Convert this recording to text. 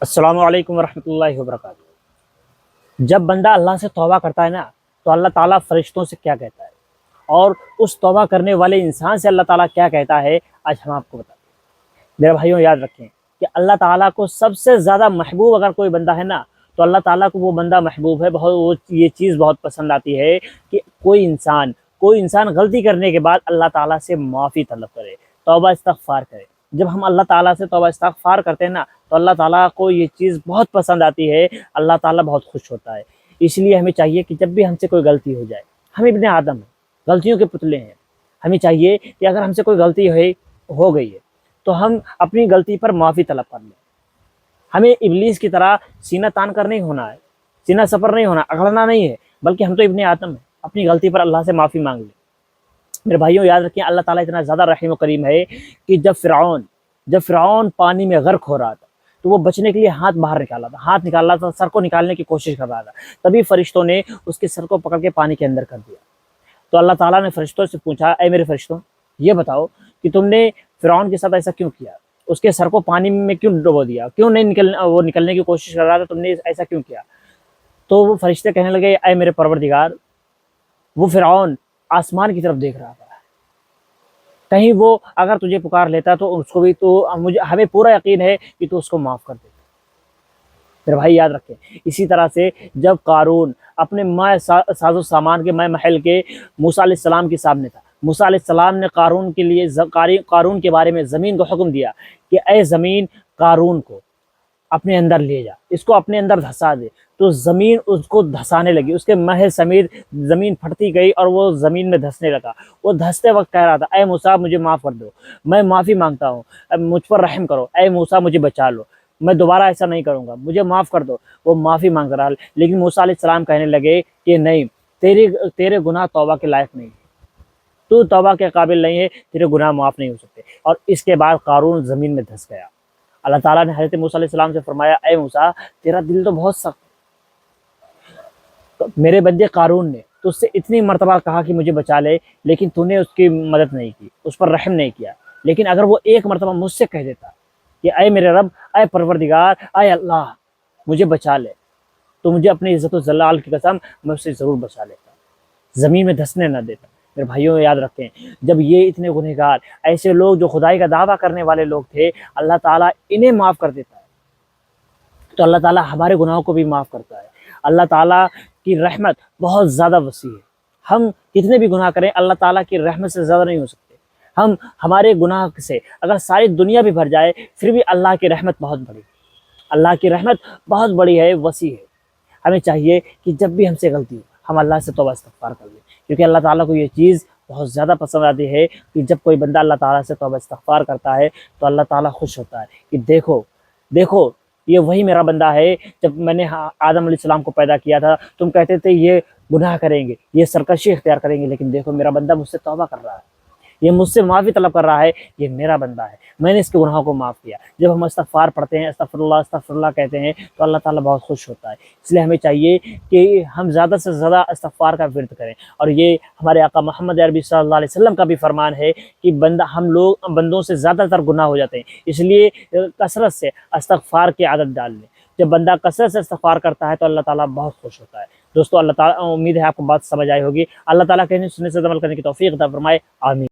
السلام علیکم ورحمۃ اللہ وبرکاتہ۔ جب بندہ اللہ سے توبہ کرتا ہے نا تو اللہ تعالیٰ فرشتوں سے کیا کہتا ہے، اور اس توبہ کرنے والے انسان سے اللہ تعالیٰ کیا کہتا ہے، آج ہم آپ کو بتاتے ہیں۔ میرے بھائیوں یاد رکھیں کہ اللہ تعالیٰ کو سب سے زیادہ محبوب اگر کوئی بندہ ہے نا تو اللہ تعالیٰ کو وہ بندہ محبوب ہے، یہ چیز بہت پسند آتی ہے کہ کوئی انسان غلطی کرنے کے بعد اللہ تعالیٰ سے معافی طلب کرے، توبہ استغفار کرے۔ جب ہم اللہ تعالیٰ سے توبہ استغفار کرتے ہیں نا تو اللہ تعالیٰ کو یہ چیز بہت پسند آتی ہے، اللہ تعالیٰ بہت خوش ہوتا ہے۔ اس لیے ہمیں چاہیے کہ جب بھی ہم سے کوئی غلطی ہو جائے، ہم ابن آدم ہیں، غلطیوں کے پتلے ہیں، ہمیں چاہیے کہ اگر ہم سے کوئی غلطی ہو گئی ہے تو ہم اپنی غلطی پر معافی طلب کر لیں۔ ہمیں ابلیس کی طرح سینہ تان کر نہیں ہونا ہے، سینہ سفر نہیں ہونا، اگڑنا نہیں ہے، بلکہ ہم تو ابن آدم ہیں، اپنی غلطی پر اللہ سے معافی مانگ لیں۔ میرے بھائیوں یاد رکھیں، اللہ تعالیٰ اتنا زیادہ رحیم و کریم ہے کہ جب فرعون پانی میں غرق ہو رہا تھا تو وہ بچنے کے لیے ہاتھ باہر نکال رہا تھا، سر کو نکالنے کی کوشش کر رہا تھا، تبھی فرشتوں نے اس کے سر کو پکڑ کے پانی کے اندر کر دیا۔ تو اللہ تعالیٰ نے فرشتوں سے پوچھا، اے میرے فرشتوں، یہ بتاؤ کہ تم نے فرعون کے ساتھ ایسا کیوں کیا، اس کے سر کو پانی میں کیوں ڈبو دیا، کیوں نہیں وہ نکلنے کی کوشش کر رہا تھا، تم نے ایسا کیوں کیا؟ تو وہ فرشتے کہنے لگے، اے میرے پروردگار، وہ فرعون آسمان کی طرف دیکھ رہا تھا، کہیں وہ اگر تجھے پکار لیتا تو اس کو بھی ہمیں پورا یقین ہے کہ تو اس کو معاف کر دیتا۔ میرے بھائی یاد رکھیں، اسی طرح سے جب قارون اپنے ساز و سامان کے محل کے موسیٰ علیہ السلام کے سامنے تھا، موسیٰ علیہ السلام نے قارون کے بارے میں زمین کو حکم دیا کہ اے زمین، قارون کو اپنے اندر لے جا، اس کو اپنے اندر دھسا دے۔ تو زمین اس کو دھسانے لگی، اس کے محل سمیت زمین پھٹتی گئی اور وہ زمین میں دھسنے لگا۔ وہ دھستے وقت کہہ رہا تھا، اے موسیٰ مجھے معاف کر دو، میں معافی مانگتا ہوں، مجھ پر رحم کرو، اے موسیٰ مجھے بچا لو، میں دوبارہ ایسا نہیں کروں گا، مجھے معاف کر دو۔ وہ معافی مانگ رہا، لیکن موسیٰ علیہ السلام کہنے لگے کہ نہیں، تیرے گناہ توبہ کے لائق نہیں، تو توبہ کے قابل نہیں ہے، تیرے گناہ معاف نہیں ہو سکتے۔ اور اس کے بعد قارون زمین میں دھس گیا۔ اللہ تعالیٰ نے حضرت موسیٰ علیہ السلام سے فرمایا، اے موسیٰ، تیرا دل تو بہت سخت ہے، میرے بندے قارون نے تو اس سے اتنی مرتبہ کہا کہ مجھے بچا لے، لیکن تو نے اس کی مدد نہیں کی، اس پر رحم نہیں کیا۔ لیکن اگر وہ ایک مرتبہ مجھ سے کہہ دیتا کہ اے میرے رب، اے پروردگار، اے اللہ، مجھے بچا لے، تو مجھے اپنی عزت و جلال کی قسم میں اسے ضرور بچا لیتا، زمین میں دھسنے نہ دیتا۔ میرے بھائیوں یاد رکھیں، جب یہ اتنے گنہگار ایسے لوگ جو خدائی کا دعویٰ کرنے والے لوگ تھے، اللہ تعالیٰ انہیں معاف کر دیتا ہے، تو اللہ تعالیٰ ہمارے گناہوں کو بھی معاف کرتا ہے۔ اللہ تعالیٰ کی رحمت بہت زیادہ وسیع ہے، ہم کتنے بھی گناہ کریں اللہ تعالیٰ کی رحمت سے زیادہ نہیں ہو سکتے۔ ہمارے گناہ سے اگر ساری دنیا بھی بھر جائے پھر بھی اللہ کی رحمت بہت بڑی ہے، اللہ کی رحمت بہت بڑی ہے، وسیع ہے۔ ہمیں چاہیے کہ جب بھی ہم سے غلطی ہو ہم اللہ سے توبہ استغفار کر لیں، کیونکہ اللہ تعالیٰ کو یہ چیز بہت زیادہ پسند آتی ہے کہ جب کوئی بندہ اللہ تعالیٰ سے توبہ استغفار کرتا ہے تو اللہ تعالیٰ خوش ہوتا ہے کہ دیکھو یہ وہی میرا بندہ ہے، جب میں نے آدم علیہ السلام کو پیدا کیا تھا تم کہتے تھے یہ گناہ کریں گے، یہ سرکشی اختیار کریں گے، لیکن دیکھو میرا بندہ مجھ سے توبہ کر رہا ہے، یہ مجھ سے معافی طلب کر رہا ہے، یہ میرا بندہ ہے، میں نے اس کے گناہوں کو معاف کیا۔ جب ہم استغفار پڑھتے ہیں، استغفر اللہ کہتے ہیں تو اللہ تعالیٰ بہت خوش ہوتا ہے۔ اس لیے ہمیں چاہیے کہ ہم زیادہ سے زیادہ استغفار کا ورد کریں، اور یہ ہمارے آقا محمد عربی صلی اللہ علیہ وسلم کا بھی فرمان ہے کہ ہم لوگ بندوں سے زیادہ تر گناہ ہو جاتے ہیں، اس لیے کثرت سے استغفار کی عادت ڈال لیں۔ جب بندہ کثرت سے استغفار کرتا ہے تو اللہ تعالیٰ بہت خوش ہوتا ہے۔ دوستو، اللہ تعالیٰ امید ہے آپ کو بات سمجھ آئی ہوگی۔ اللہ تعالیٰ کہنے سننے سے عمل کرنے کی توفیق عطا فرمائے، آمین۔